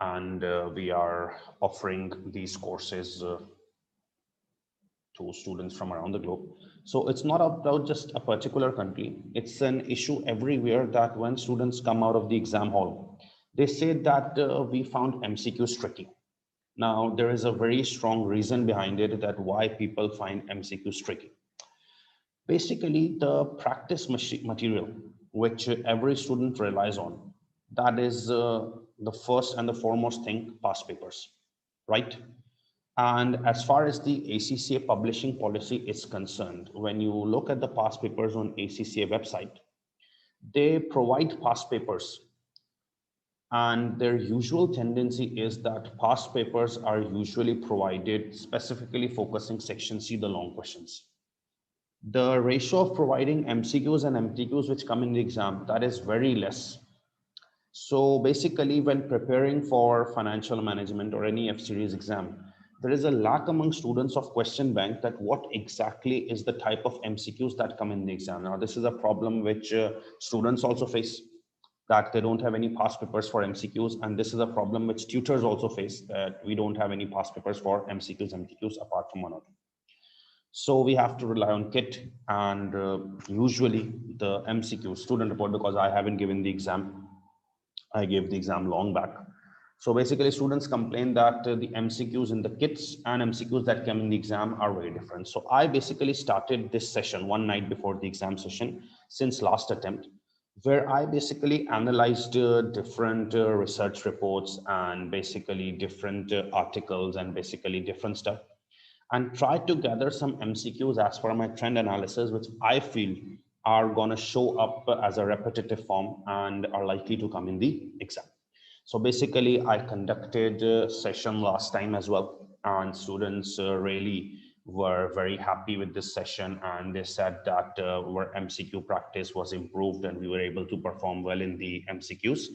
and we are offering these courses to students from around the globe. So it's not about just a particular country. It's an issue everywhere that when students come out of the exam hall, they say that we found MCQs tricky. Now, there is a very strong reason behind it that why people find MCQs tricky. Basically, the practice material, which every student relies on, that is the first and the foremost thing, past papers, right? And as far as the ACCA publishing policy is concerned, when you look at the past papers on ACCA website, they provide past papers, and their usual tendency is that past papers are usually provided specifically focusing section C, the long questions. The ratio of providing MCQs and MTQs which come in the exam, that is very less. So basically, when preparing for financial management or any F series exam, there is a lack among students of question bank that what exactly is the type of MCQs that come in the exam. Now, this is a problem which students also face, that they don't have any past papers for MCQs. And this is a problem which tutors also face, that we don't have any past papers for MCQs, MTQs apart from one or two. So we have to rely on KIT, and usually the MCQ student report, because I haven't given the exam, I gave the exam long back. So basically students complain that the MCQs in the kits and MCQs that come in the exam are very different. So I basically started this session one night before the exam session since last attempt, where I basically analyzed different research reports and basically different articles and basically different stuff, and try to gather some MCQs as per my trend analysis, which I feel are going to show up as a repetitive form and are likely to come in the exam. So basically, I conducted a session last time as well, and students really were very happy with this session, and they said that our MCQ practice was improved and we were able to perform well in the MCQs.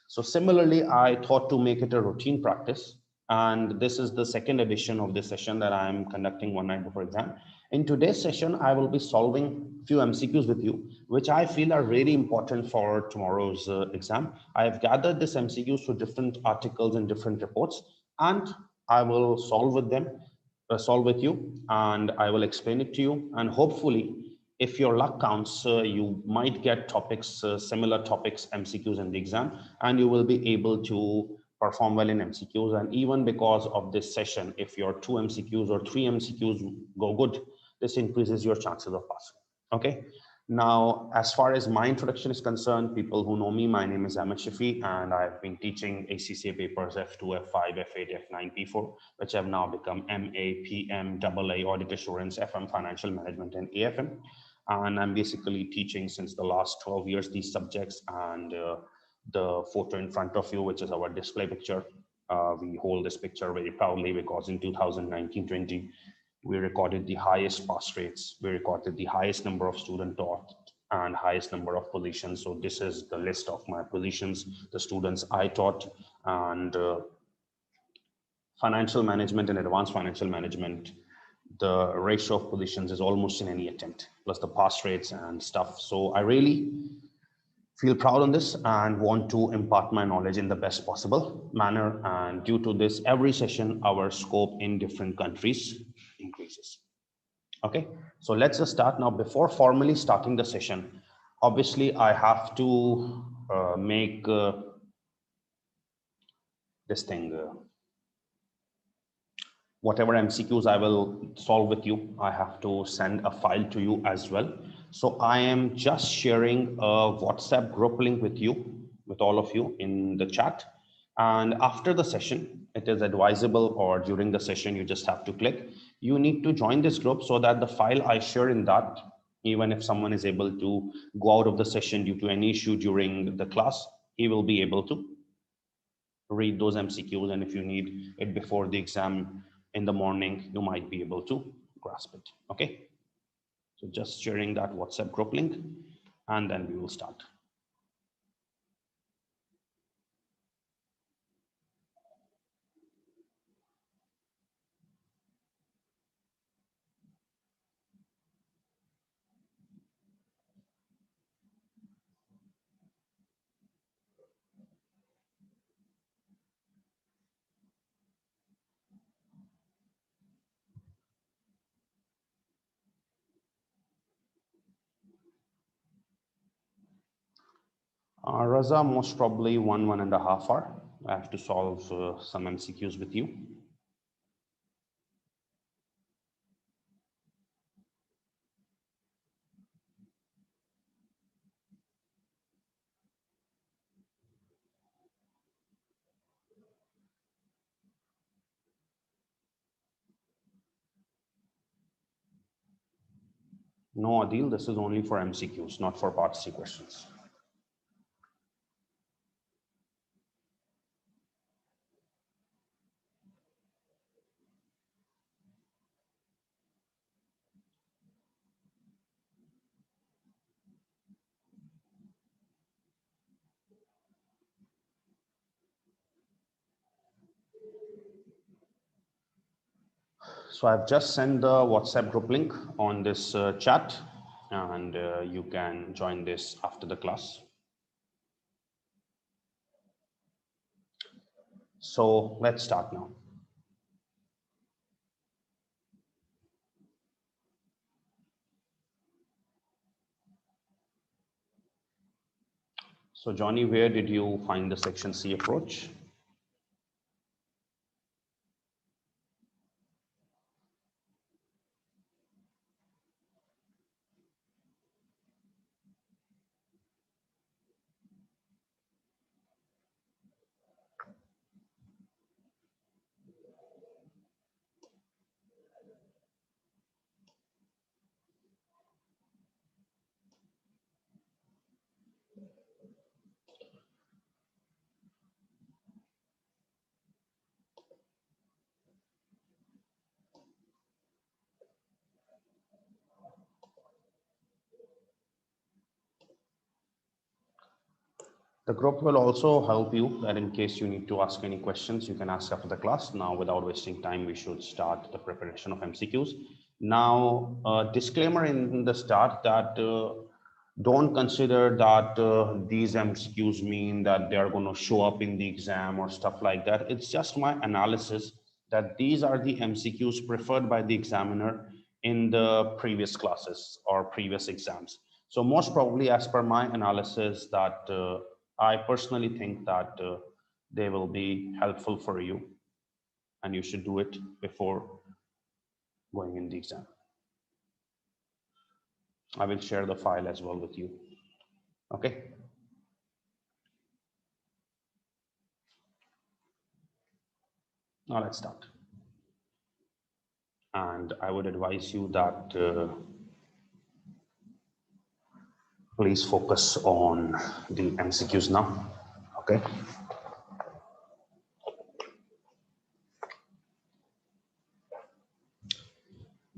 So similarly, I thought to make it a routine practice, and this is the second edition of this session that I am conducting one night before exam. In today's session, I will be solving a few MCQs with you, which I feel are really important for tomorrow's exam. I have gathered this MCQs through different articles and different reports, and I will solve with them, solve with you, and I will explain it to you. And hopefully, if your luck counts, you might get topics, similar topics, MCQs in the exam, and you will be able to perform well in MCQs. And even because of this session, if your 2 MCQs or 3 MCQs go good, this increases your chances of passing. Okay. Now, as far as my introduction is concerned, people who know me, my name is Ahmed Shafi, and I've been teaching ACCA papers F2, F5, F8, F9, P4, which have now become MA, PM, AA, Audit Assurance, FM, Financial Management, and AFM. And I'm basically teaching since the last 12 years these subjects, and the photo in front of you, which is our display picture. We hold this picture very proudly because in 2019-20, we recorded the highest pass rates, we recorded the highest number of students taught, and highest number of positions. So this is the list of my positions, the students I taught, and financial management and advanced financial management, the ratio of positions is almost in any attempt, plus the pass rates and stuff. So I really feel proud on this and want to impart my knowledge in the best possible manner. And due to this, every session, our scope in different countries increases. Okay, so let's just start now. Before formally starting the session, obviously I have to make this thing, whatever MCQs I will solve with you, I have to send a file to you as well. So I am just sharing a WhatsApp group link with you, with all of you in the chat. And after the session, it is advisable, or during the session, you just have to click. You need to join this group so that the file I share in that, even if someone is able to go out of the session due to any issue during the class, he will be able to read those MCQs. And if you need it before the exam in the morning, you might be able to grasp it. Okay. So just sharing that WhatsApp group link, and then we will start. Raza, most probably 1.5 hour. I have to solve some MCQs with you. No, Adil, this is only for MCQs, not for part C questions. So I've just sent the WhatsApp group link on this chat, and you can join this after the class. So let's start now. So Johnny, where did you find the section C approach? The group will also help you that in case you need to ask any questions, you can ask after the class. Now, without wasting time, we should start the preparation of MCQs. Now, disclaimer in the start that don't consider that these MCQs mean that they are going to show up in the exam or stuff like that. It's just my analysis that these are the MCQs preferred by the examiner in the previous classes or previous exams. So most probably, as per my analysis, that I personally think that they will be helpful for you, and you should do it before going in the exam. I will share the file as well with you. Okay. Now let's start. And I would advise you that please focus on the MCQs now. Okay.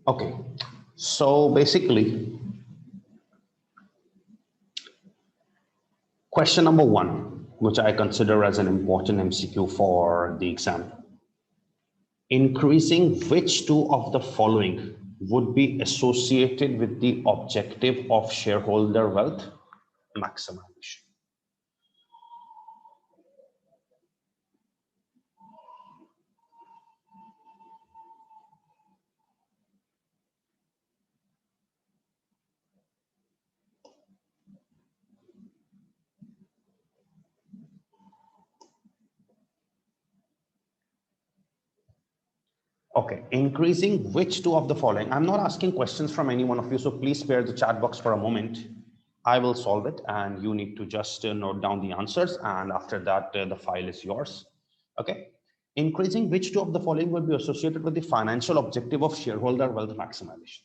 Okay. So basically, question number 1, which I consider as an important MCQ for the exam. Increasing which two of the following would be associated with the objective of shareholder wealth maximization? Okay, increasing which two of the following? I'm not asking questions from any one of you, so please spare the chat box for a moment. I will solve it and you need to just note down the answers, and after that the file is yours. Okay, increasing which two of the following will be associated with the financial objective of shareholder wealth maximization?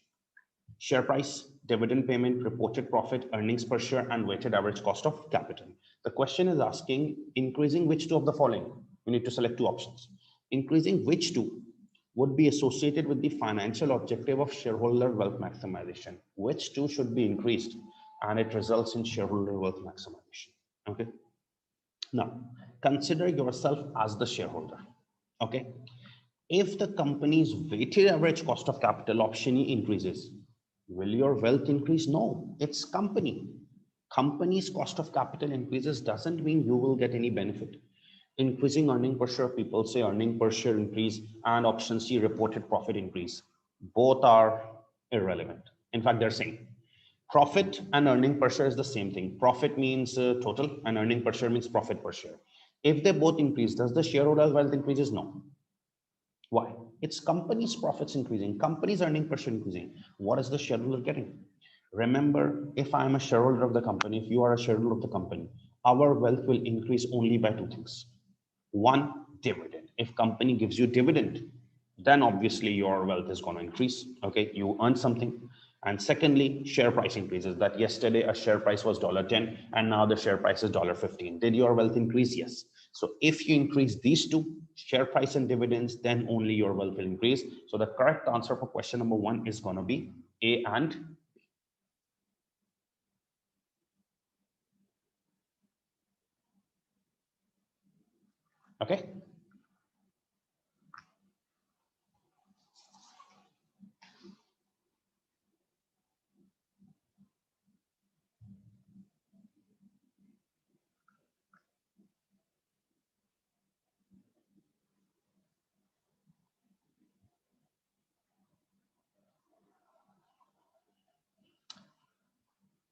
Share price, dividend payment, reported profit, earnings per share, and weighted average cost of capital. The question is asking increasing which two of the following. You need to select two options. Increasing which two would be associated with the financial objective of shareholder wealth maximization? Which two should be increased and it results in shareholder wealth maximization? Okay. Now, consider yourself as the shareholder. Okay. If the company's weighted average cost of capital option increases, will your wealth increase? No, it's company. Company's cost of capital increases doesn't mean you will get any benefit. Increasing earning per share, people say earning per share increase, and option C, reported profit increase. Both are irrelevant. In fact, they're same. Profit and earning per share is the same thing. Profit means total and earning per share means profit per share. If they both increase, does the shareholder's wealth increases? No. Why? It's company's profits increasing, company's earning per share increasing. What is the shareholder getting? Remember, if I'm a shareholder of the company, if you are a shareholder of the company, our wealth will increase only by two things. One, dividend. If company gives you dividend, then obviously your wealth is going to increase. Okay, you earn something. And secondly, share price increases. That yesterday a share price was $10 and now the share price is $15. Did your wealth increase? Yes. So if you increase these two, share price and dividends, then only your wealth will increase. So the correct answer for question number 1 is going to be A and B. Okay.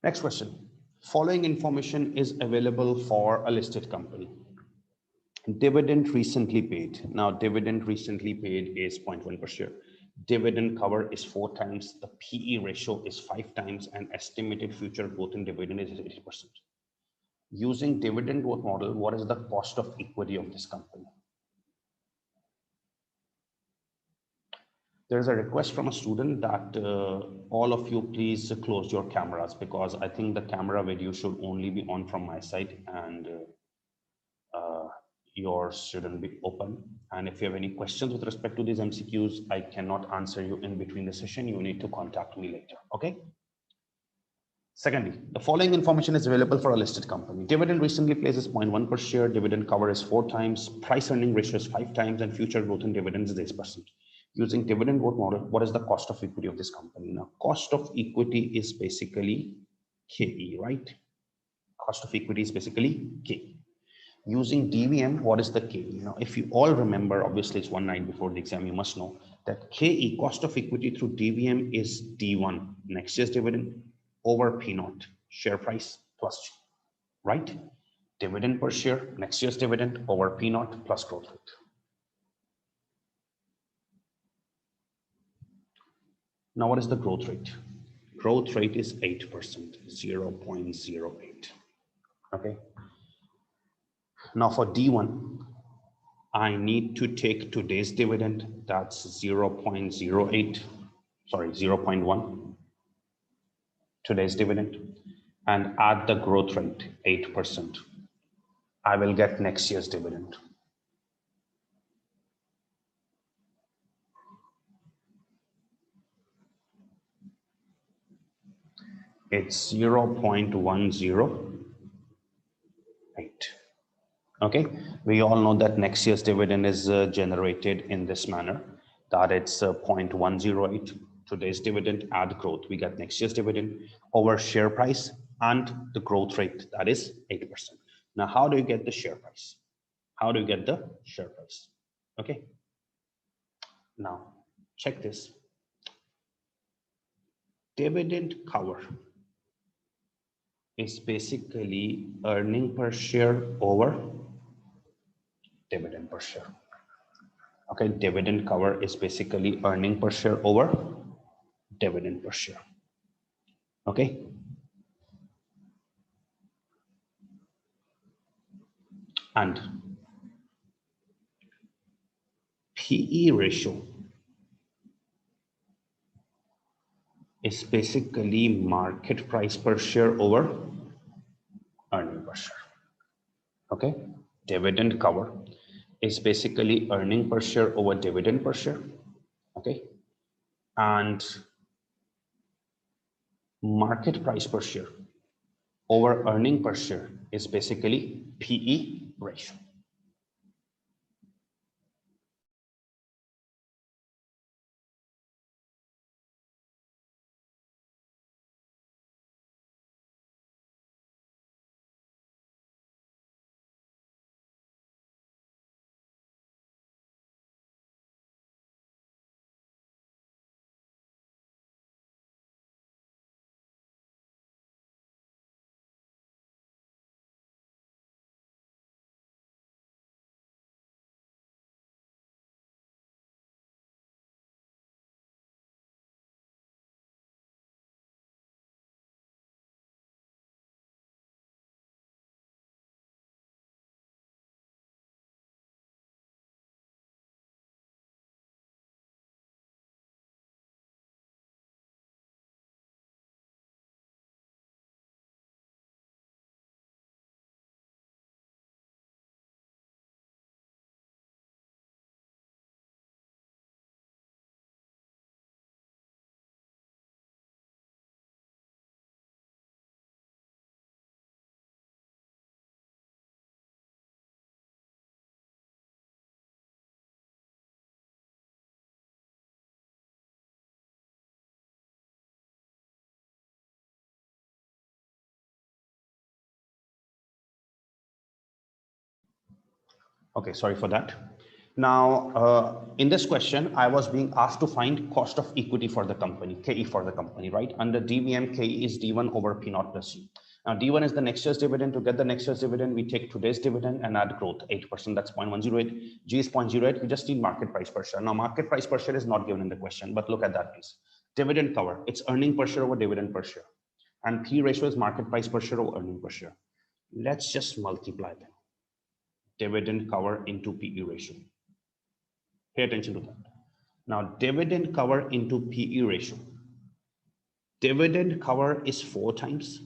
Next question. Following information is available for a listed company. Dividend recently paid. Now, dividend recently paid is 0.1 per share. Dividend cover is 4 times. The PE ratio is 5 times, and estimated future growth in dividend is 80%. Using dividend growth model, what is the cost of equity of this company? There's a request from a student that all of you please close your cameras, because I think the camera video should only be on from my side and yours shouldn't be open. And if you have any questions with respect to these MCQs, I cannot answer you in between the session. You need to contact me later. Okay. Secondly, the following information is available for a listed company. Dividend recently paid is 0.1 per share. Dividend cover is 4 times. Price earning ratio is 5 times, and future growth in dividends is 8%. Using dividend growth model, what is the cost of equity of this company? Now, cost of equity is basically KE, right? Cost of equity is basically KE. Using DVM, what is the KE? Now, if you all remember, obviously it's one night before the exam, you must know that KE, cost of equity through DVM, is D1, next year's dividend, over P0, share price plus G, right? Dividend per share, next year's dividend, over P0 plus growth rate. Now, what is the growth rate? Growth rate is 8%, 0.08. Okay. Now for D1, I need to take today's dividend, that's 0.08, sorry, 0.1, today's dividend, and add the growth rate, 8%. I will get next year's dividend. It's 0.108. Okay, we all know that next year's dividend is generated in this manner, that it's 0.108. Today's dividend, add growth, we get next year's dividend over share price and the growth rate, that is 8%. Now, how do you get the share price? How do you get the share price? Okay. Now, check this. Dividend cover is basically earning per share over dividend per share. Okay, dividend cover is basically earning per share over dividend per share. Okay. And PE ratio is basically market price per share over earning per share. Okay, dividend cover is basically earning per share over dividend per share. Okay, and market price per share over earning per share is basically PE ratio. Okay, sorry for that. Now, in this question, I was being asked to find cost of equity for the company, KE for the company, right? Under DVM, KE is D1 over P naught plus C. Now, D1 is the next year's dividend. To get the next year's dividend, we take today's dividend and add growth, 8%, that's 0.108. G is 0.08, we just need market price per share. Now, market price per share is not given in the question, but look at that, please. Dividend cover, it's earning per share over dividend per share. And P ratio is market price per share over earning per share. Let's just multiply them. Dividend cover into PE ratio. Pay attention to that. Now, dividend cover into PE ratio. Dividend cover is 4 times.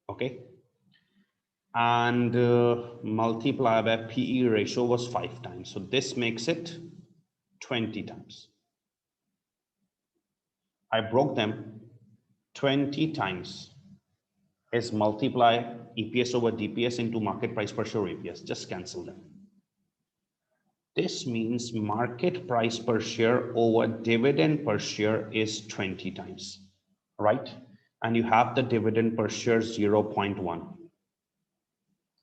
Okay. And multiply by PE ratio was 5 times. So this makes it 20 times. I broke them 20 times is multiply EPS over DPS into market price per share EPS. Just cancel them. This means market price per share over dividend per share is 20 times, right? And you have the dividend per share 0.1.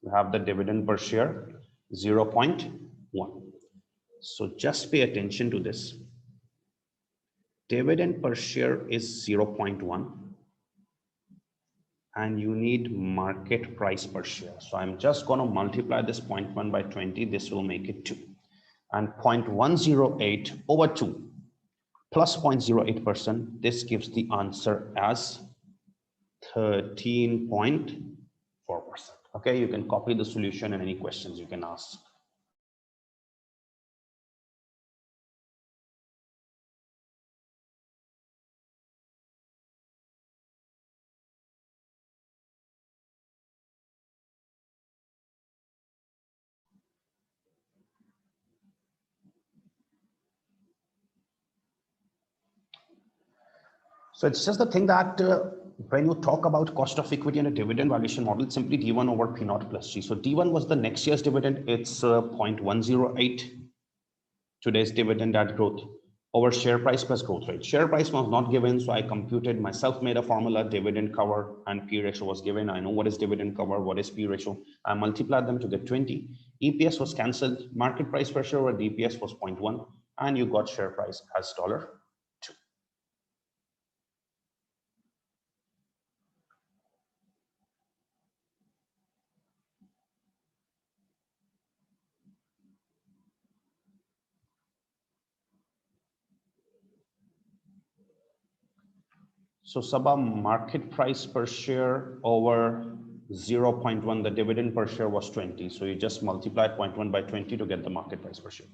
You have the dividend per share 0.1. So just pay attention to this. Dividend per share is 0.1. And you need market price per share. So I'm just going to multiply this 0.1 by 20. This will make it 2. And 0.108 over 2 plus 0.08%, this gives the answer as 13.4%. Okay, you can copy the solution and any questions you can ask. So it's just the thing that when you talk about cost of equity and a dividend valuation model, it's simply D1 over P naught plus G. So D1 was the next year's dividend. It's 0.108. Today's dividend at growth over share price plus growth rate. Share price was not given, so I computed myself, made a formula, dividend cover and P ratio was given. I know what is dividend cover, what is P ratio. I multiplied them to get 20. EPS was cancelled. Market price per share over DPS was 0.1, and you got share price as $2. So Sabah, market price per share over 0.1, the dividend per share was 20. So you just multiply 0.1 by 20 to get the market price per share.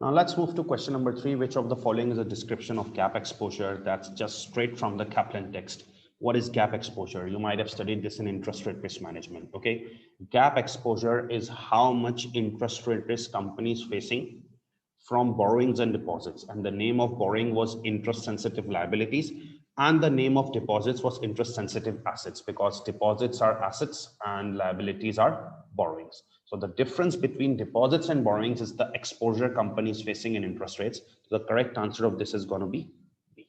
Now let's move to question number 3. Which of the following is a description of gap exposure? That's just straight from the Kaplan text. What is gap exposure? You might have studied this in interest rate risk management. Okay, gap exposure is how much interest rate risk companies facing from borrowings and deposits. And the name of borrowing was interest sensitive liabilities, and the name of deposits was interest sensitive assets, because deposits are assets and liabilities are borrowings. So the difference between deposits and borrowings is the exposure companies facing in interest rates. So the correct answer of this is going to be B.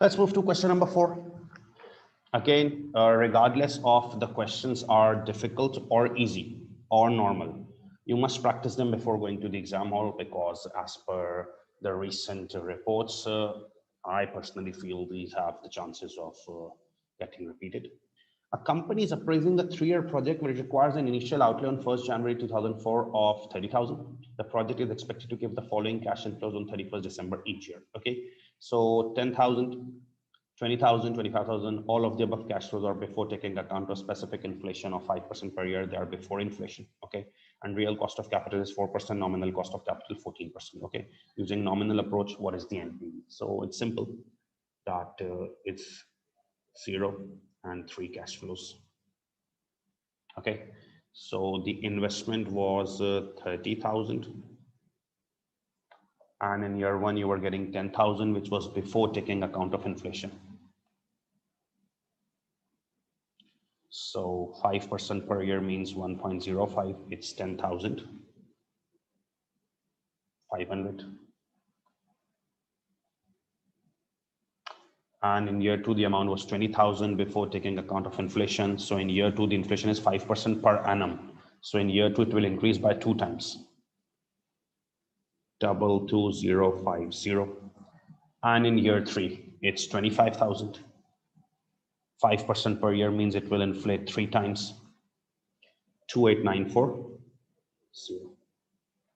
Let's move to question number 4. Again, regardless of the questions are difficult or easy or normal, you must practice them before going to the exam hall, because as per the recent reports, I personally feel these have the chances of getting repeated. A company is appraising the 3-year project, which requires an initial outlay on 1st January 2004 of 30,000. The project is expected to give the following cash inflows on 31st December each year. Okay, so 10,000, 20,000, 25,000, all of the above cash flows are before taking account of specific inflation of 5% per year. They are before inflation. Okay, and real cost of capital is 4%, nominal cost of capital 14%. Okay, using nominal approach, what is the NPV? So it's simple that it's 0 and 3 cash flows. Okay, so the investment was 30,000, and in year 1 you were getting 10,000, which was before taking account of inflation. So 5% per year means 1.05. It's 10,500. And in year 2, the amount was 20,000 before taking account of inflation. So in year 2, the inflation is 5% per annum. So in year 2, it will increase by 2 times. 22050. And in year 3, it's 25,000. 5% per year means it will inflate 3 times. 28940.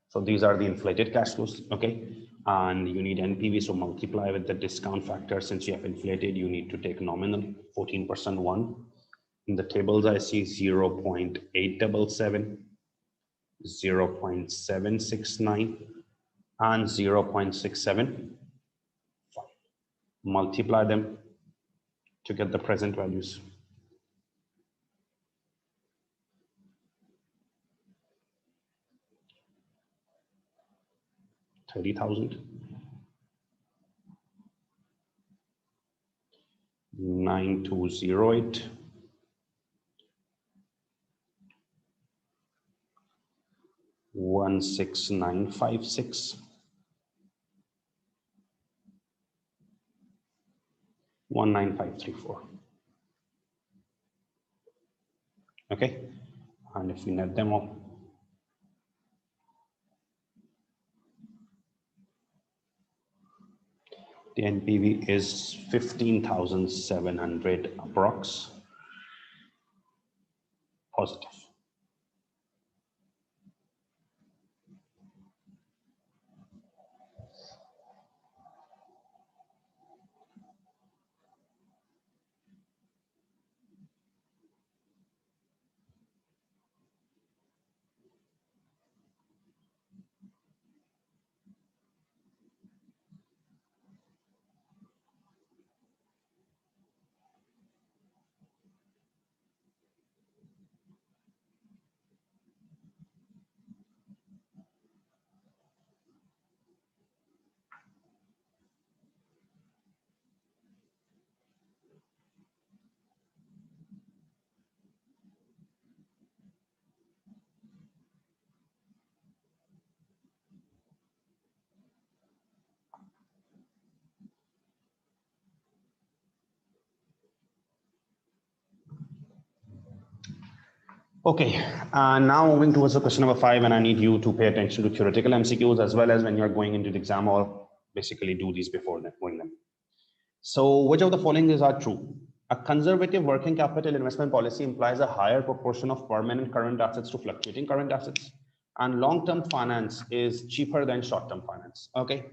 So these are the inflated cash flows. Okay, and you need NPV, so multiply with the discount factor. Since you have inflated, you need to take nominal 14% 1. In the tables I see 0.877, 0.769 and 0.675. Multiply them to get the present values. $30,000, 9208, 16956, 19534. Okay, and if we net them all, the NPV is 15,700 approx positive. Okay, now moving towards the question number 5, and I need you to pay attention to theoretical MCQs as well as when you're going into the exam, or basically do these before going them. So which of the following are true? A conservative working capital investment policy implies a higher proportion of permanent current assets to fluctuating current assets, and long-term finance is cheaper than short-term finance. Okay,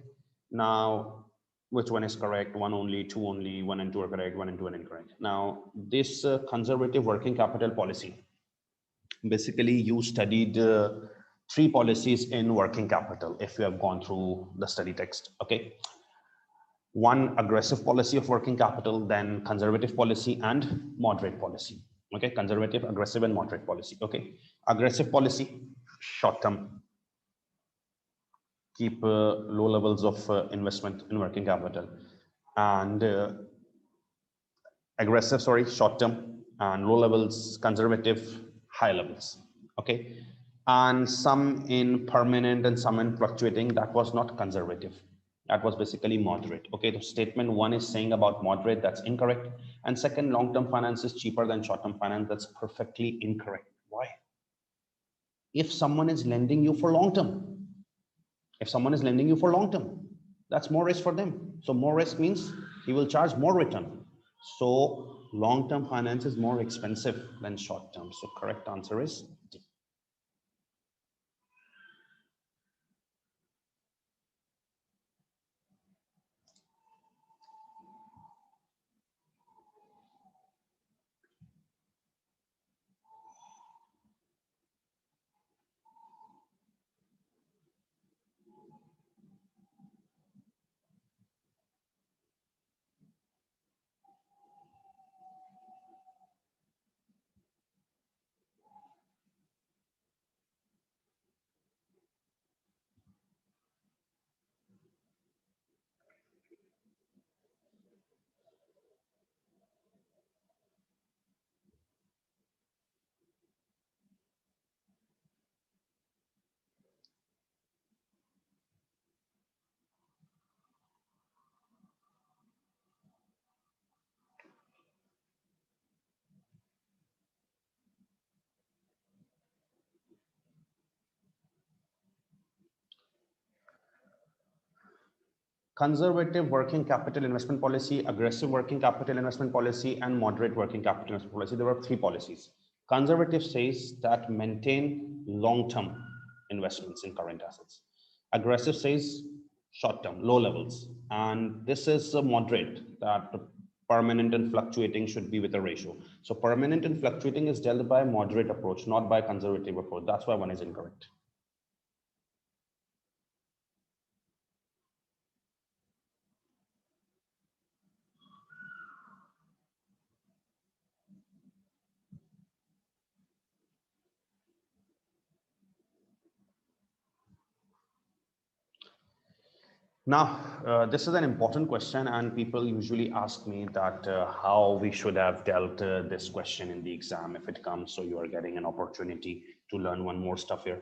now which one is correct? 1 only, 2 only, 1 and 2 are correct, 1 and 2 are incorrect. Now this conservative working capital policy, basically you studied 3 policies in working capital if you have gone through the study text. Okay, 1 aggressive policy of working capital, then conservative policy and moderate policy. Okay, conservative, aggressive and moderate policy. Okay, aggressive policy, short term, keep low levels of investment in working capital, and aggressive, sorry, short term, and low levels, conservative, high levels. Okay, and some in permanent and some in fluctuating, that was not conservative. That was basically moderate. Okay, the statement one is saying about moderate, that's incorrect. And second, long-term finance is cheaper than short-term finance, that's perfectly incorrect. Why? If someone is lending you for long-term, that's more risk for them. So more risk means he will charge more return. So long-term finance is more expensive than short-term. So correct answer is D. Conservative working capital investment policy, aggressive working capital investment policy, and moderate working capital investment policy. There were three policies. Conservative says that maintain long-term investments in current assets. Aggressive says short-term, low levels. And this is a moderate, that permanent and fluctuating should be with a ratio. So permanent and fluctuating is dealt by a moderate approach, not by conservative approach. That's why one is incorrect. Now, this is an important question, and people usually ask me that how we should have dealt this question in the exam if it comes. So you are getting an opportunity to learn one more stuff here.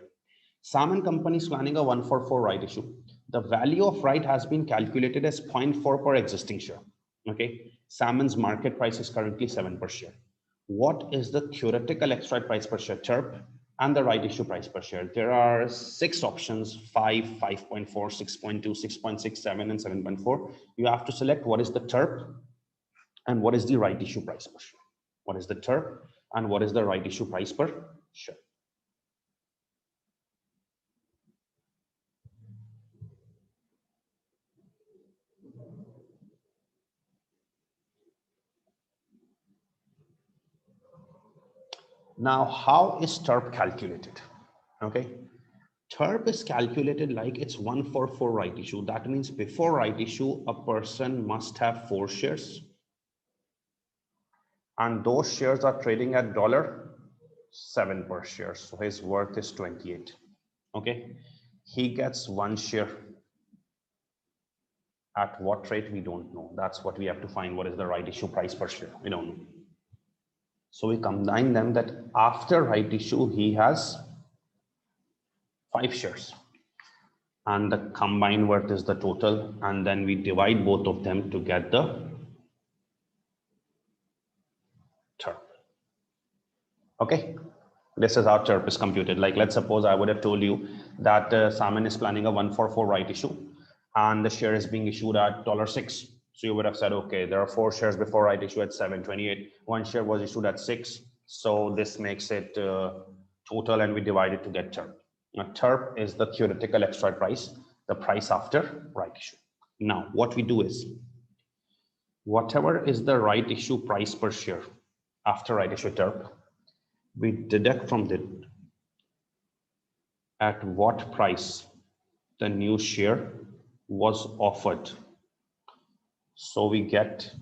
Salmon Company is planning a 144 right issue. The value of right has been calculated as 0.4 per existing share. Okay, Salmon's market price is currently 7 per share. What is the theoretical extra price per share, TERP, and the right issue price per share? There are 6 options: 5, 5.4, 6.2, 6.67, and 7.4. You have to select what is the TERP and what is the right issue price per share. What is the TERP and what is the right issue price per share? Now, how is TERP calculated? Okay, TERP is calculated like it's 144 right issue. That means before right issue, a person must have 4 shares. And those shares are trading at $7 per share. So his worth is 28. Okay. He gets 1 share. At what rate? We don't know. That's what we have to find. What is the right issue price per share? We don't know. So we combine them that after right issue, he has 5 shares. And the combined worth is the total. And then we divide both of them to get the TERP. Okay. This is how TERP is computed. Like, let's suppose I would have told you that Salmon is planning a 144 right issue and the share is being issued at $6. So you would have said, okay, there are 4 shares before right issue at 7.28. 1 share was issued at 6. So this makes it total, and we divide it to get TERP. Now, TERP is the theoretical extra price, the price after right issue. Now, what we do is, whatever is the right issue price per share after right issue TERP, we deduct from it at what price the new share was offered. So we get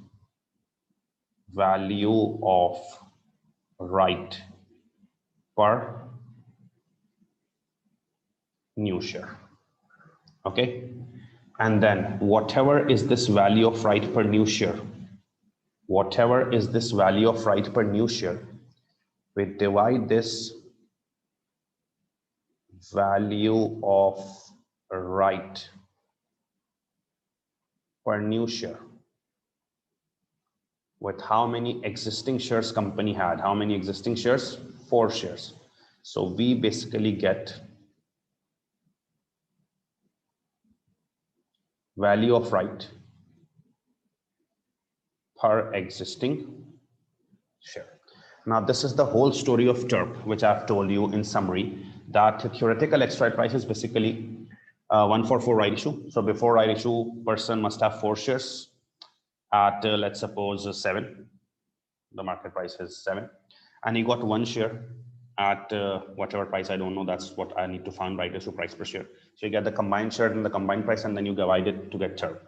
value of right per new share. Okay. And then whatever is this value of right per new share, we divide this value of right per new share with how many existing shares company had. How many existing shares? 4 shares. So we basically get value of right per existing share. Now, this is the whole story of TERP, which I've told you in summary, that theoretical extra price is basically 144 right issue. So before right issue, person must have 4 shares at let's suppose 7. The market price is 7, and he got 1 share at whatever price, I don't know, that's what I need to find right issue price per share. So you get the combined share and the combined price, and then you divide it to get TERP.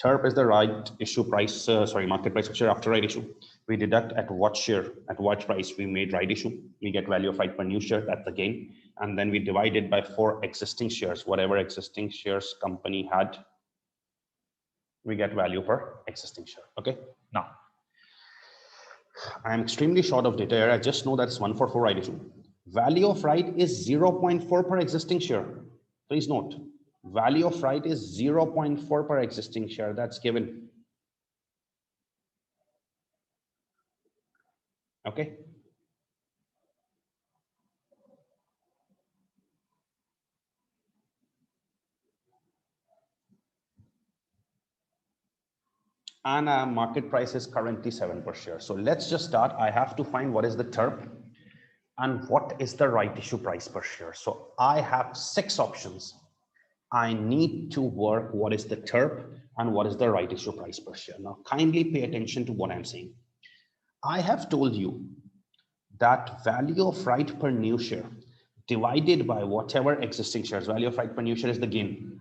TERP is the right issue price, market price per share after right issue. We deduct at what share, at what price we made right issue. We get value of right per new share, that's the gain. And then we divide it by 4 existing shares, whatever existing shares company had, we get value per existing share. Okay, now I'm extremely short of data here. I just know that's 144 right issue. Value of right is 0.4 per existing share. Please note, value of right is 0.4 per existing share. That's given. Okay. And our market price is currently 7 per share. So let's just start. I have to find what is the TERP and what is the right issue price per share. So I have 6 options. I need to work what is the TERP and what is the right issue price per share. Now kindly pay attention to what I'm saying. I have told you that value of right per new share divided by whatever existing shares. Value of right per new share is the gain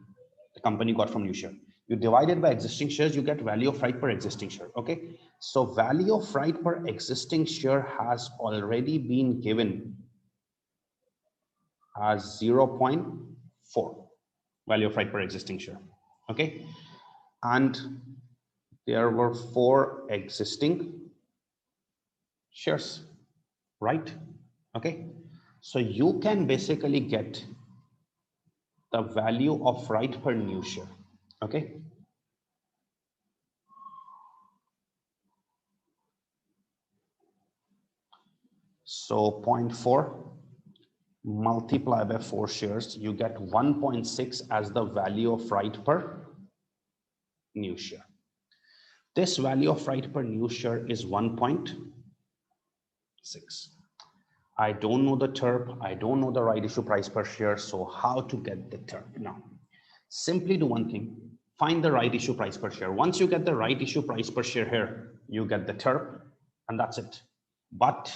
the company got from new share. You divide it by existing shares, you get value of right per existing share. Okay, so value of right per existing share has already been given as 0.4 value of right per existing share. Okay, and there were 4 existing shares, right? Okay, so you can basically get the value of right per new share. Okay, so 0.4 multiply by 4 shares, you get 1.6 as the value of right per new share. This value of right per new share is 1.6. I don't know the TERP, I don't know the right issue price per share, so how to get the TERP? Now, simply do one thing, find the right issue price per share. Once you get the right issue price per share here, you get the TERP, and that's it. But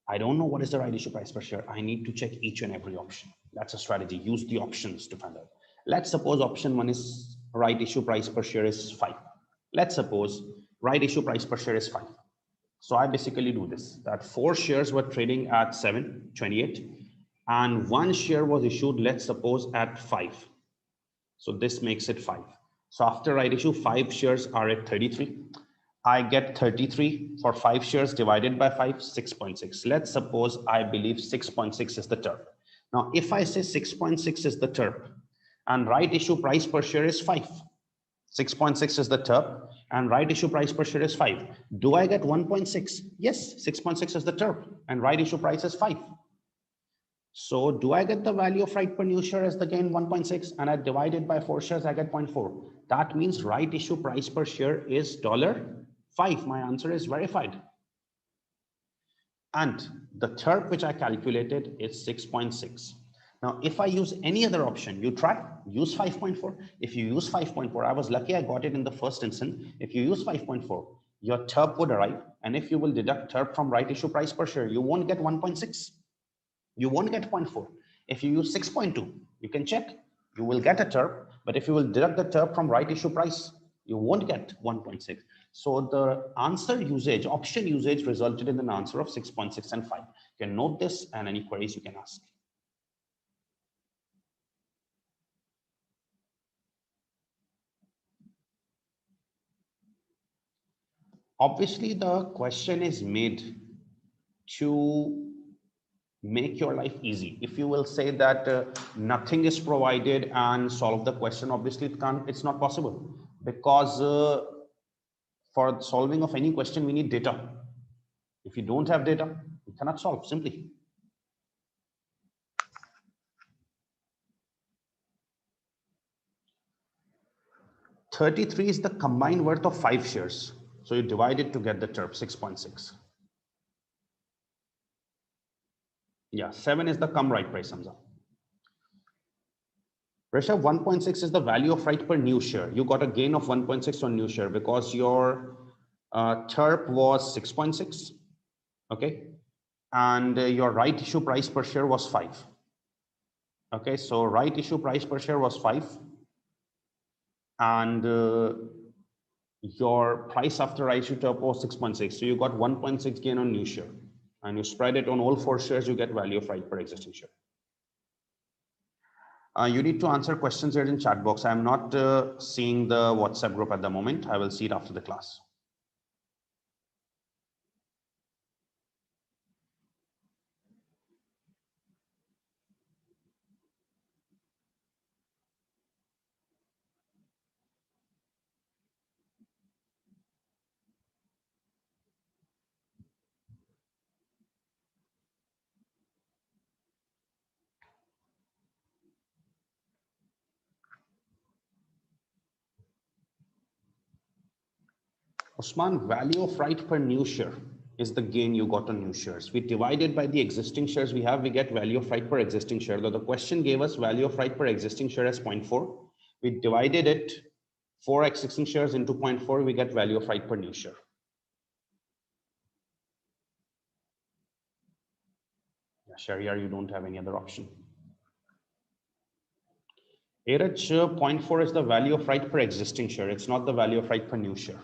I don't know what is the right issue price per share. I need to check each and every option. That's a strategy. Use the options to find out. Let's suppose option 1 is right issue price per share is 5. Let's suppose right issue price per share is 5. So I basically do this, that 4 shares were trading at 7.28 and 1 share was issued, let's suppose, at 5. So this makes it 5. So after right issue, 5 shares are at 33. I get 33 for 5 shares divided by 5, 6.6. Let's suppose I believe 6.6 is the TERP. Now, if I say 6.6 is the TERP and right issue price per share is 5, 6.6 is the TERP and right issue price per share is 5. Do I get 1.6? Yes, 6.6 is the TERP and right issue price is 5. So do I get the value of right per new share as the gain 1.6 and I divide it by 4 shares, I get 0.4. That means right issue price per share is $5. My answer is verified. And the TERP which I calculated is 6.6. Now, if I use any other option, you try, use 5.4. If you use 5.4, I was lucky I got it in the first instance. If you use 5.4, your TERP would arrive. And if you will deduct TERP from right issue price per share, you won't get 1.6. You won't get 0.4. If you use 6.2, you can check, you will get a TERP. But if you will deduct the TERP from right issue price, you won't get 1.6. So the answer usage, option usage resulted in an answer of 6.6 and 5. You can note this and any queries you can ask. Obviously, the question is made to make your life easy. If you will say that nothing is provided and solve the question, obviously it's not possible. Because for solving of any question, we need data. If you don't have data, you cannot solve simply. $33 is the combined worth of 5 shares. So you divide it to get the TERP, 6.6. Yeah, 7 is the come right price, Hamza. Rishabh, 1.6 is the value of right per new share. You got a gain of 1.6 on new share because your TERP was 6.6. Okay. And your right issue price per share was 5. Okay. So right issue price per share was 5. And your price after right issue TERP was 6.6. So you got 1.6 gain on new share. And you spread it on all 4 shares, you get value of right per existing share. You need to answer questions here in chat box. I'm not seeing the WhatsApp group at the moment. I will see it after the class. Osman, value of right per new share is the gain you got on new shares. We divided by the existing shares we have, we get value of right per existing share. Though the question gave us value of right per existing share as 0.4. We divided it 4 existing shares into 0.4, we get value of right per new share. Yeah, Shariar, you don't have any other option. Airach, 0.4 is the value of right per existing share. It's not the value of right per new share.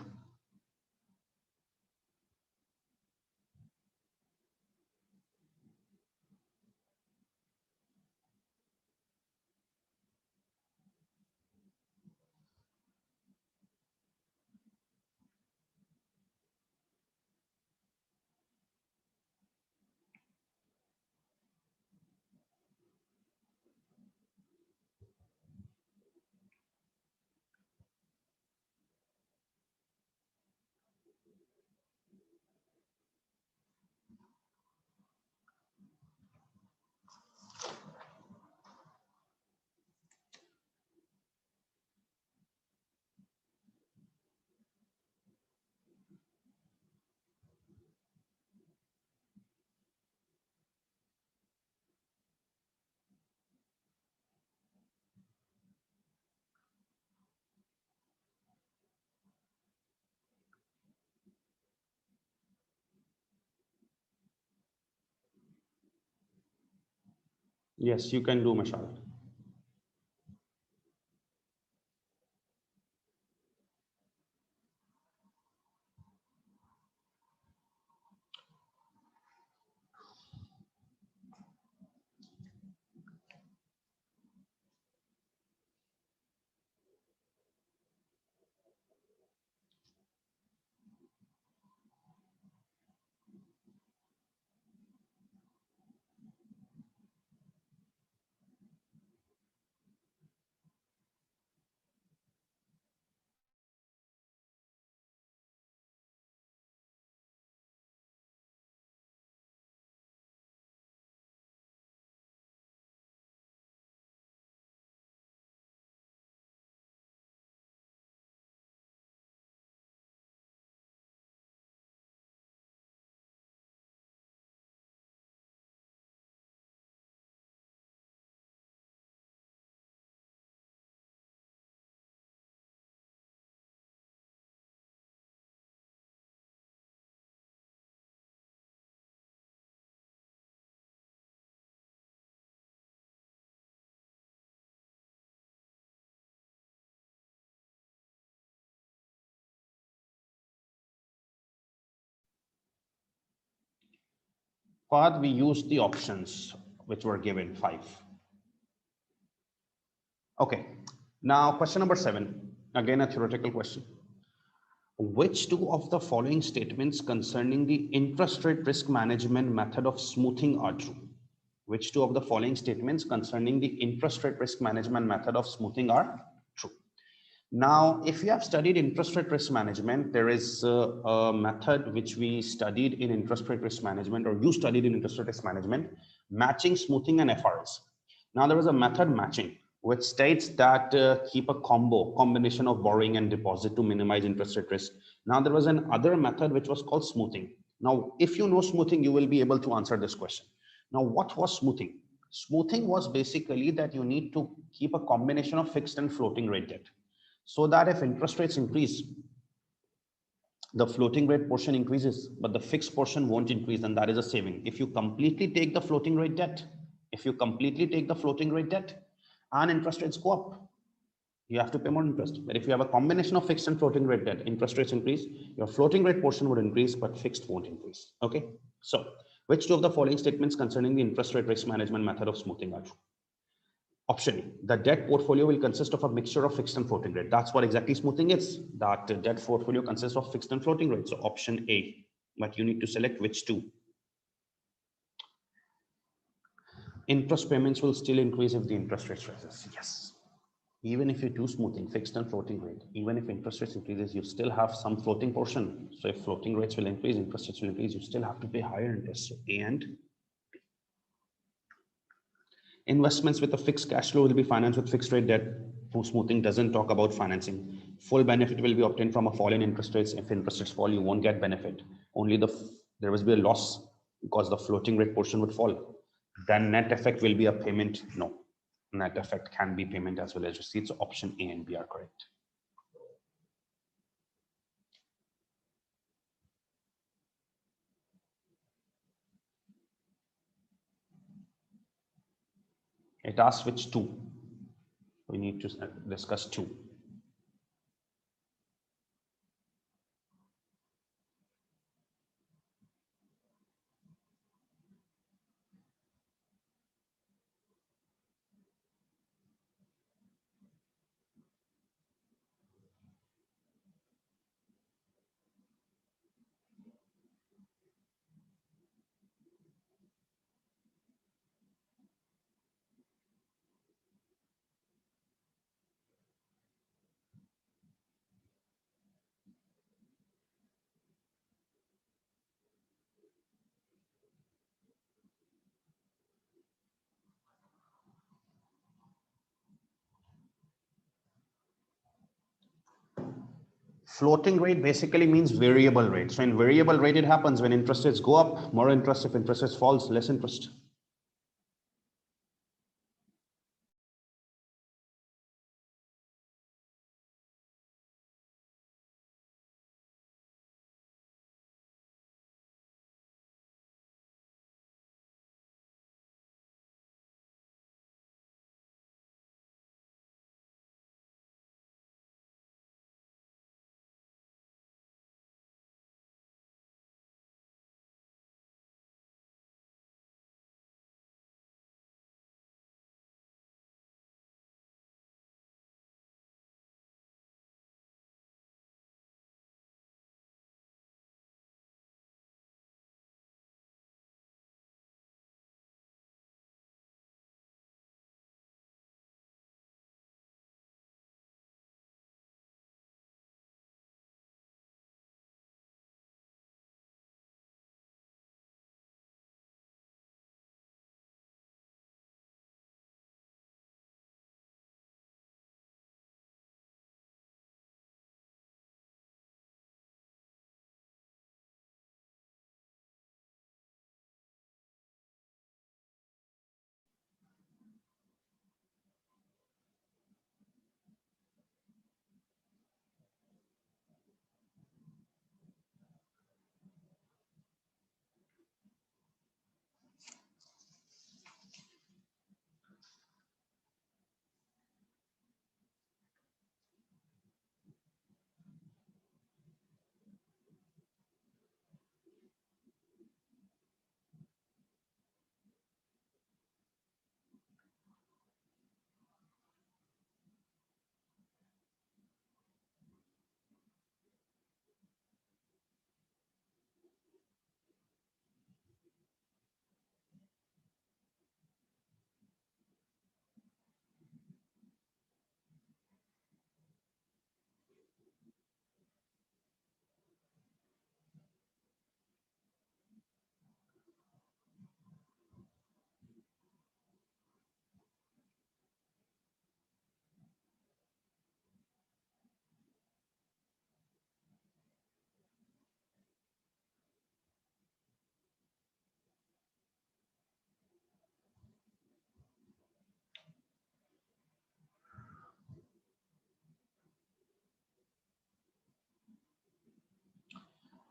Yes, you can do, Mashal. Fahad, we used the options which were given, 5. Okay, now question number 7, again a theoretical question. Which two of the following statements concerning the interest rate risk management method of smoothing are true? Which two of the following statements concerning the interest rate risk management method of smoothing are true? Now, if you have studied interest rate risk management, there is a method which we studied in interest rate risk management, or you studied in interest rate risk management, matching, smoothing, and FRS. Now, there was a method matching, which states that keep a combination of borrowing and deposit to minimize interest rate risk. Now, there was another method which was called smoothing. Now, if you know smoothing, you will be able to answer this question. Now, what was smoothing? Smoothing was basically that you need to keep a combination of fixed and floating rate debt, so that if interest rates increase, the floating rate portion increases, but the fixed portion won't increase, and that is a saving. If you completely take the floating rate debt, and interest rates go up, you have to pay more interest. But if you have a combination of fixed and floating rate debt, interest rates increase, your floating rate portion would increase, but fixed won't increase. Okay. So, which two of the following statements concerning the interest rate risk management method of smoothing are true? Option: the debt portfolio will consist of a mixture of fixed and floating rate. That's what exactly smoothing is. That debt portfolio consists of fixed and floating rate. So option A, but you need to select which two. Interest payments will still increase if the interest rate rises. Yes. Even if you do smoothing, fixed and floating rate, even if interest rates increases, you still have some floating portion. So if floating rates will increase, interest rates will increase, you still have to pay higher interest. So A and B. Investments with a fixed cash flow will be financed with fixed rate debt. Smoothing doesn't talk about financing. Full benefit will be obtained from a fall in interest rates. If interest rates fall, you won't get benefit. Only there will be a loss because the floating rate portion would fall. Then net effect will be a payment. No, net effect can be payment as well as receipts. So option A and B are correct. It asks which two. We need to discuss two. Floating rate basically means variable rate. So in variable rate, it happens when interest rates go up, more interest. If interest rates falls, less interest.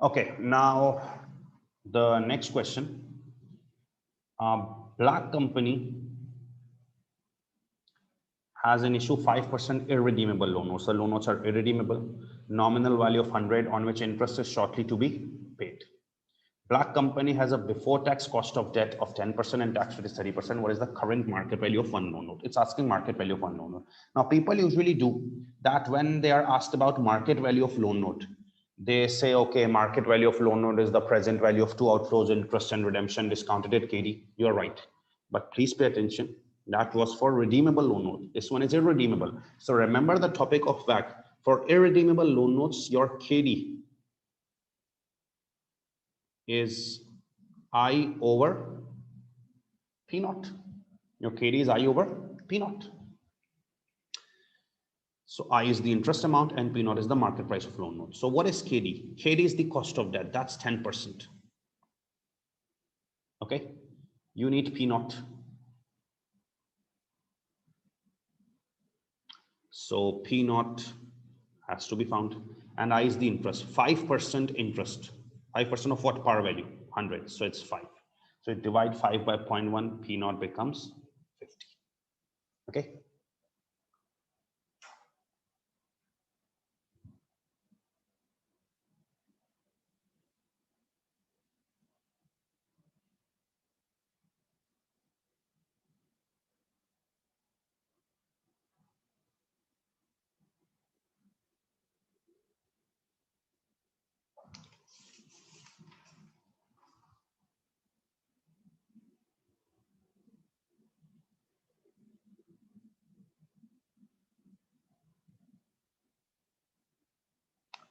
Okay, now the next question. Black company has an issue 5% irredeemable loan notes. The loan notes are irredeemable, nominal value of 100 on which interest is shortly to be paid. Black company has a before tax cost of debt of 10% and tax rate is 30%. What is the current market value of one loan note? It's asking market value of one loan note. Now, people usually do that when they are asked about market value of loan note. They say, okay, market value of loan note is the present value of two outflows, interest and redemption discounted at KD. You're right. But please pay attention. That was for redeemable loan note. This one is irredeemable. So remember the topic of WACC. For irredeemable loan notes, your KD is I over P naught. Your KD is I over P naught. So I is the interest amount and P naught is the market price of loan note. So what is KD? KD is the cost of debt. That's 10%. Okay. You need P naught. So P naught has to be found. And I is the interest. 5% interest. 5% of what par value? 100. So it's 5. So you divide 5 by 0.1. P naught becomes 50. Okay.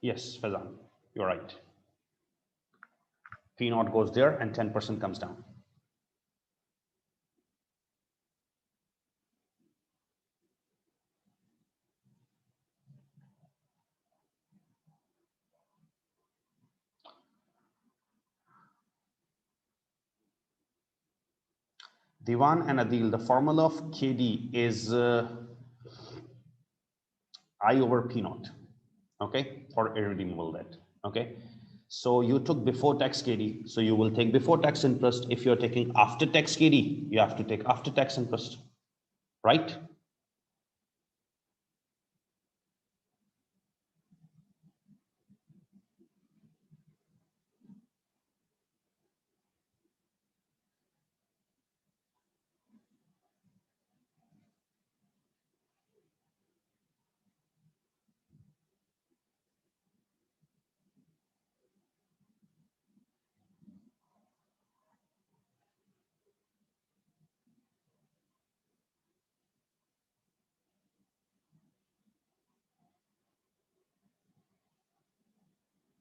Yes, Fazan, you're right. P naught goes there and 10% comes down. Divan and Adil, the formula of KD is I over P naught, okay, for irredeemable debt, okay. So you took before tax KD, so you will take before tax interest. If you're taking after tax KD, you have to take after tax interest, right?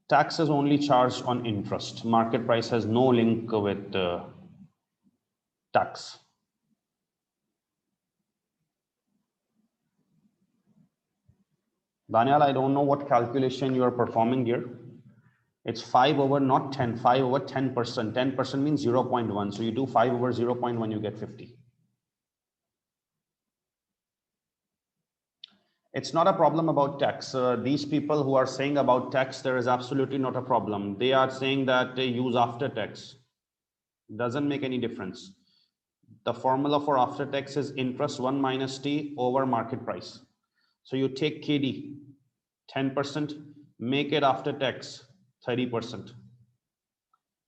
Tax is only charged on interest. Market price has no link with tax. Daniel, I don't know what calculation you are performing here. It's 5 over not 10, 5 over 10%. 10% means 0.1. So you do 5 over 0.1, you get 50. It's not a problem about tax. These people who are saying about tax, there is absolutely not a problem. They are saying that they use after tax. Doesn't make any difference. The formula for after tax is interest 1 minus T over market price. So you take KD, 10%, make it after tax, 30%.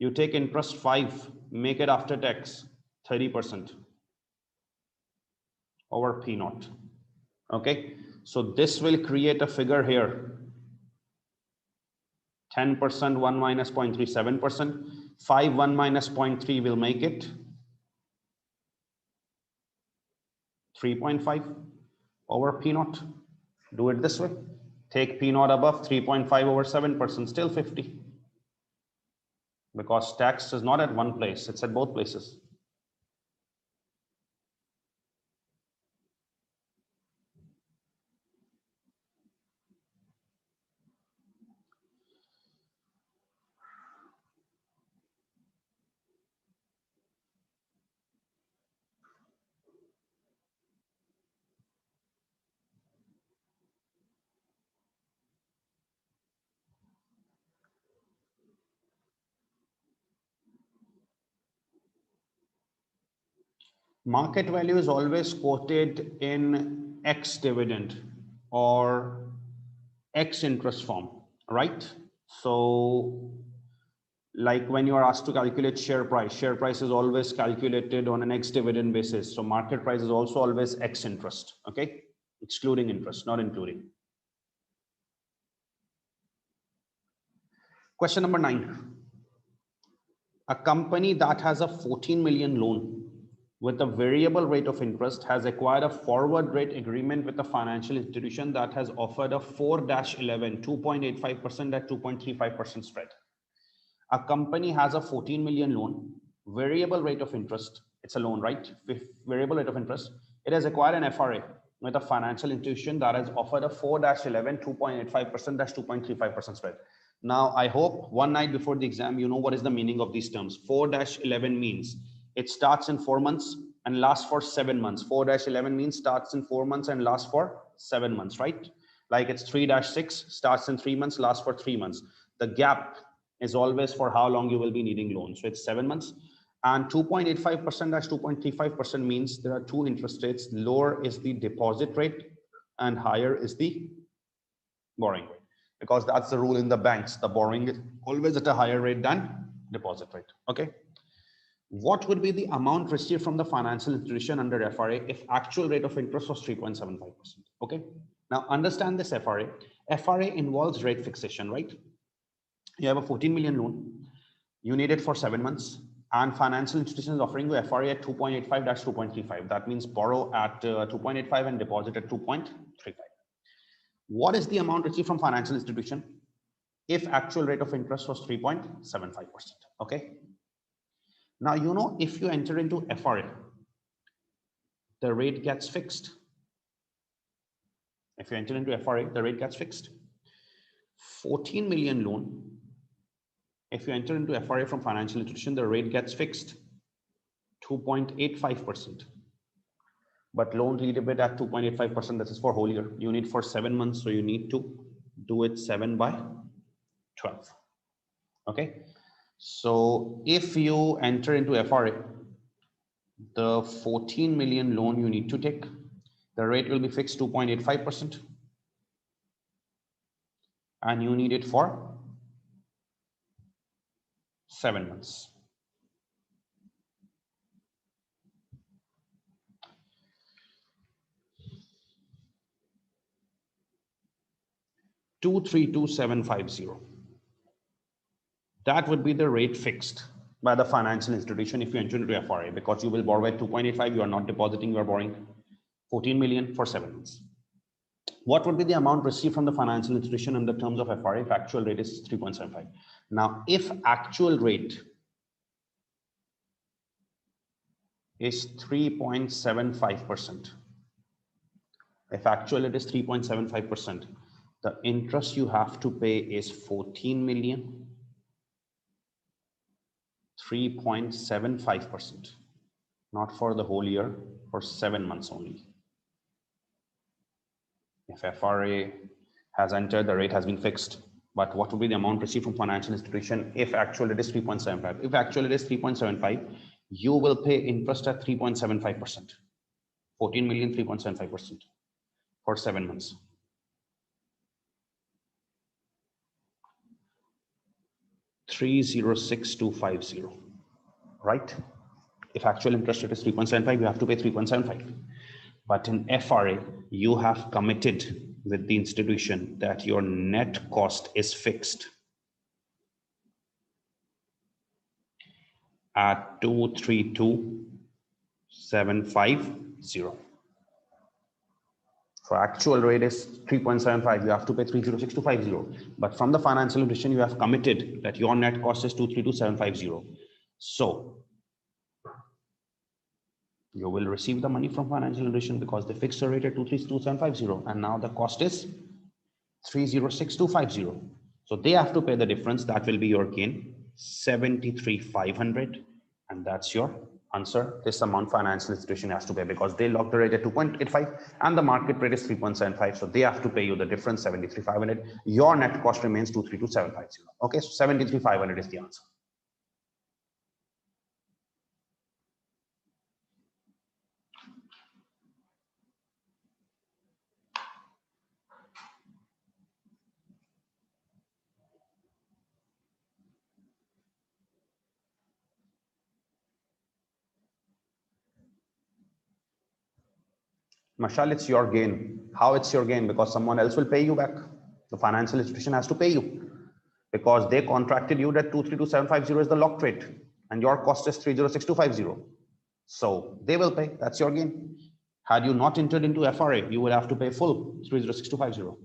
You take interest 5, make it after tax, 30% over P naught. Okay, so this will create a figure here. 10%, 1 minus 0.37%, 5, 1 minus 0.3 will make it 3.5 over P naught. Do it this way. Take P naught above 3.5 over 7%, still 50. Because tax is not at one place, it's at both places. Market value is always quoted in X dividend or X interest form, right? So like when you are asked to calculate share price is always calculated on an X dividend basis. So market price is also always X interest, okay? Excluding interest, not including. Question number 9. A company that has a 14 million loan with a variable rate of interest has acquired a forward rate agreement with a financial institution that has offered a 4-11 2.85% at 2.35% spread. A company has a 14 million loan, variable rate of interest. It's a loan, right? Variable rate of interest. It has acquired an FRA with a financial institution that has offered a 4-11 2.85% that's 2.35% spread. Now, I hope one night before the exam, you know what is the meaning of these terms. 4-11 means it starts in 4 months and lasts for 7 months. 4-11 means starts in 4 months and lasts for 7 months, right? Like it's 3-6 starts in 3 months, lasts for 3 months. The gap is always for how long you will be needing loans. So it's 7 months. And 2.85% that's 2.35% means there are two interest rates. Lower is the deposit rate and higher is the borrowing rate. Because that's the rule in the banks. The borrowing is always at a higher rate than deposit rate. Okay. What would be the amount received from the financial institution under FRA if actual rate of interest was 3.75%? Okay. Now understand this FRA. FRA involves rate fixation, right? You have a 14 million loan. You need it for 7 months. And financial institution is offering you FRA at 2.85, that's 2.35. That means borrow at 2.85 and deposit at 2.35. What is the amount received from financial institution if actual rate of interest was 3.75%? Okay. Now, you know, if you enter into FRA, the rate gets fixed. If you enter into FRA, the rate gets fixed. 14 million loan. If you enter into FRA from financial institution, the rate gets fixed 2.85%. But loan redebit at 2.85%, this is for whole year. You need for 7 months, so you need to do it 7/12. Okay. So if you enter into FRA, the 14 million loan you need to take, the rate will be fixed 2.85%. And you need it for 7 months. $232,750. That would be the rate fixed by the financial institution if you enter into FRA, because you will borrow at 2.85. You are not depositing, you are borrowing 14 million for 7 months. What would be the amount received from the financial institution in the terms of FRA if actual rate is 3.75? Now, if actual rate is 3.75%, if actual rate is 3.75%, the interest you have to pay is 14 million, 3.75%, not for the whole year, for 7 months only. If FRA has entered, the rate has been fixed. But what would be the amount received from financial institution if actual rate is 3.75? If actual rate is 3.75, you will pay interest at 3.75%. 14 million, 3.75% for 7 months. $306,250, right? If actual interest rate is 3.75, you have to pay 3.75. But in FRA, you have committed with the institution that your net cost is fixed at 232,750. So actual rate is 3.75. You have to pay 306,250. But from the financial institution, you have committed that your net cost is 232,750. So you will receive the money from financial institution because they fixed the rate at 232,750, and now the cost is 306,250. So they have to pay the difference. That will be your gain, 73,500, and that's your answer. This amount financial institution has to pay because they locked the rate at 2.85 and the market rate is 3.75. So they have to pay you the difference, 73,500. Your net cost remains 232,750. Okay, so 73,500 is the answer. Mashal, it's your gain. How it's your gain? Because someone else will pay you back. The financial institution has to pay you because they contracted you that 232750 is the locked rate and your cost is 306250. So they will pay. That's your gain. Had you not entered into FRA, you would have to pay full 306250.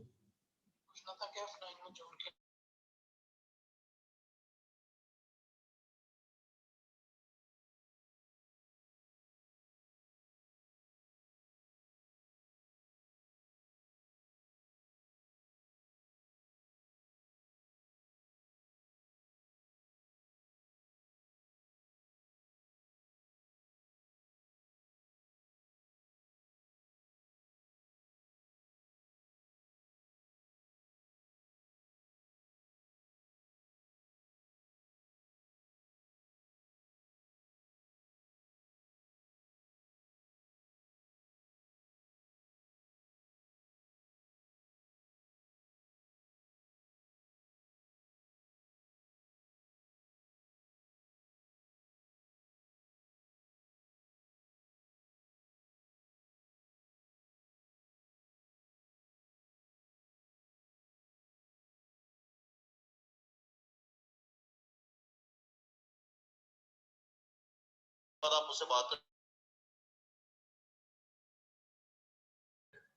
आप मुझसे बात कर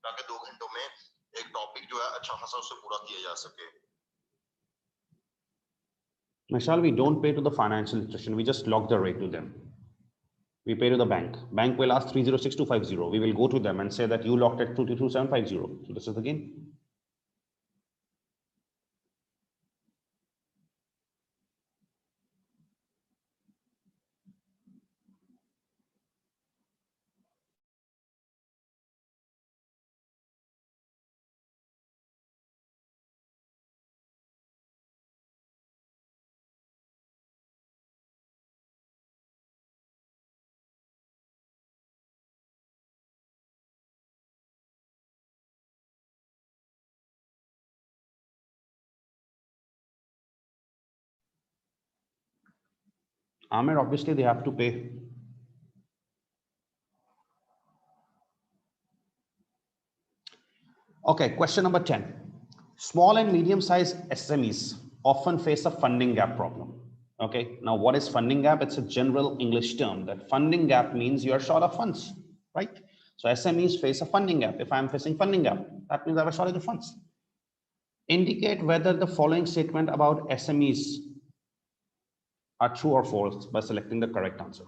ताकि 2 घंटों में एक topic जो है अच्छा खासा उससे पूरा किया जा सके. Mashal, we don't pay to the financial institution. We just lock the rate to them. We pay to the bank. Bank will ask 306250. We will go to them and say that you locked at 222750. So this is the gain. Amir, obviously they have to pay. Okay, question number 10. Small and medium-sized SMEs often face a funding gap problem. Okay, now what is funding gap? It's a general English term. That funding gap means you are short of funds, right? So SMEs face a funding gap. If I'm facing funding gap, that means I have a shortage of funds. Indicate whether the following statement about SMEs are true or false by selecting the correct answer.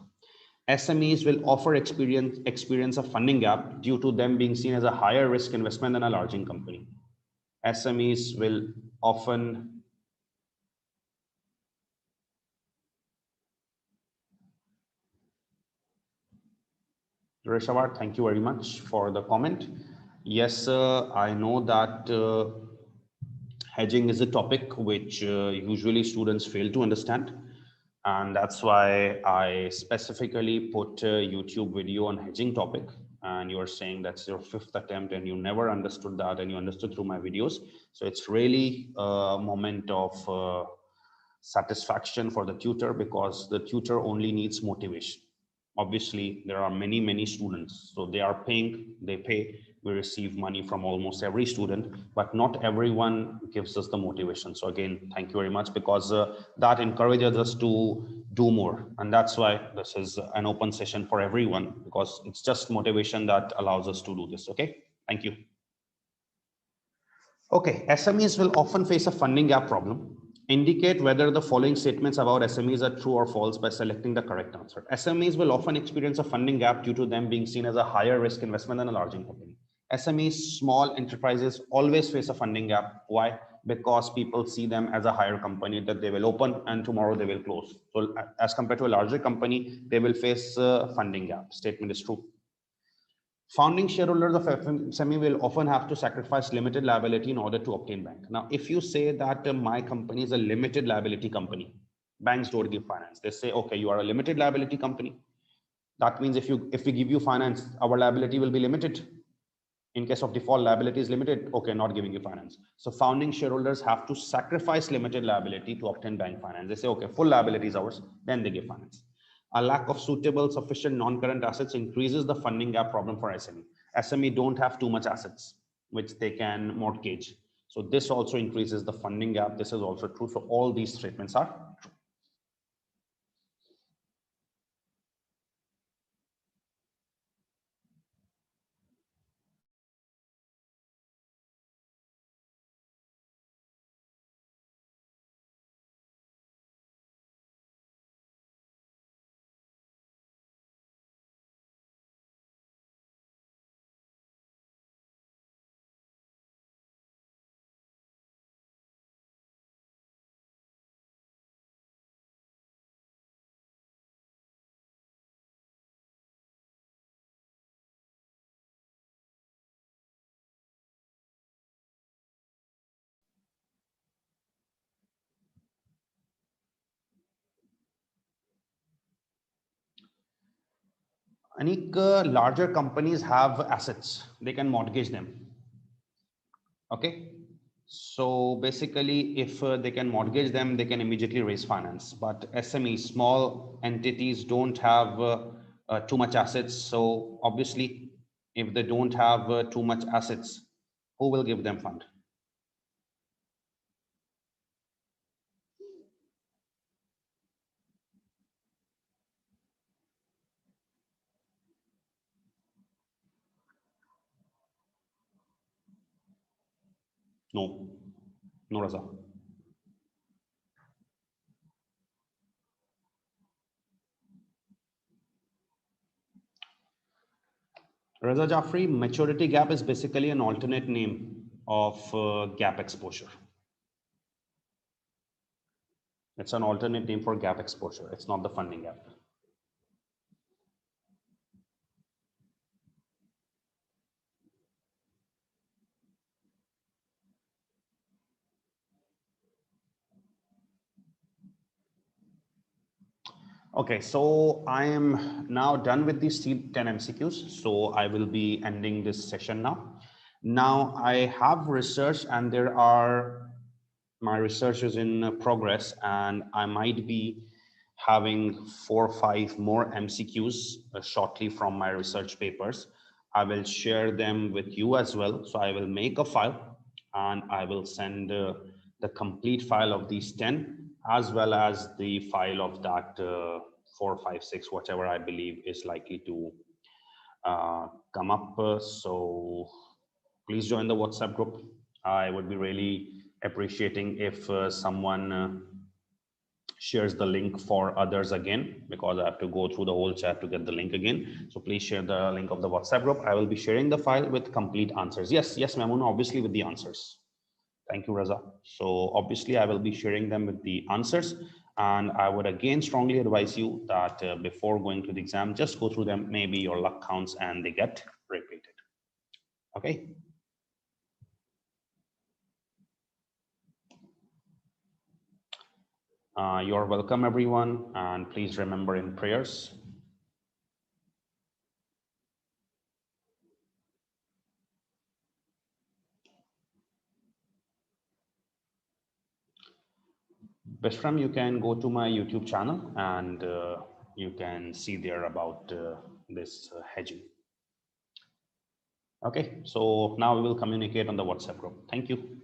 SMEs will offer experience a funding gap due to them being seen as a higher risk investment than a large company. SMEs will often Rishavar, thank you very much for the comment. Yes, I know that hedging is a topic which usually students fail to understand. And that's why I specifically put a YouTube video on hedging topic. And you are saying that's your 5th attempt and you never understood that and you understood through my videos. So it's really a moment of satisfaction for the tutor because the tutor only needs motivation. Obviously, there are many students, so they are paying, they pay, we receive money from almost every student, but not everyone gives us the motivation. So again, thank you very much because that encourages us to do more. And that's why this is an open session for everyone because it's just motivation that allows us to do this. Okay, thank you. Okay, SMEs will often face a funding gap problem. Indicate whether the following statements about SMEs are true or false by selecting the correct answer. SMEs will often experience a funding gap due to them being seen as a higher risk investment than a large company. SMEs, small enterprises, always face a funding gap. Why? Because people see them as a higher company that they will open and tomorrow they will close. So as compared to a larger company, they will face a funding gap. Statement is true. Founding shareholders of SME will often have to sacrifice limited liability in order to obtain bank. Now, if you say that my company is a limited liability company, banks don't give finance. They say, okay, you are a limited liability company. That means if we give you finance, our liability will be limited. In case of default, liability is limited. Okay, not giving you finance. So founding shareholders have to sacrifice limited liability to obtain bank finance. They say, okay, full liability is ours, then they give finance. A lack of suitable, sufficient non-current assets increases the funding gap problem for SME. SME don't have too much assets which they can mortgage. So this also increases the funding gap. This is also true. So all these statements are true. Anik, larger companies have assets. They can mortgage them. Okay. So basically, if they can mortgage them, they can immediately raise finance. But SME, small entities don't have too much assets. So obviously, if they don't have too much assets, who will give them fund? No, no, Raza. Raza Jaffrey, maturity gap is basically an alternate name of gap exposure. It's an alternate name for gap exposure. It's not the funding gap. Okay, so I am now done with these 10 MCQs. So I will be ending this session now. Now I have research and there are my research is in progress and I might be having 4 or 5 more MCQs shortly from my research papers. I will share them with you as well. So I will make a file and I will send the complete file of these 10 as well as the file of that 4, 5, 6, whatever I believe is likely to come up. So please join the WhatsApp group. I would be really appreciating if someone shares the link for others again, because I have to go through the whole chat to get the link again. So please share the link of the WhatsApp group. I will be sharing the file with complete answers. Yes, Mamoon, obviously with the answers. Thank you, Raza. So obviously I will be sharing them with the answers. And I would again strongly advise you that before going to the exam, just go through them. Maybe your luck counts and they get repeated. Okay. You're welcome, everyone. And please remember in prayers. Beshram, you can go to my YouTube channel and you can see there about this hedging. Okay, so now we will communicate on the WhatsApp group. Thank you.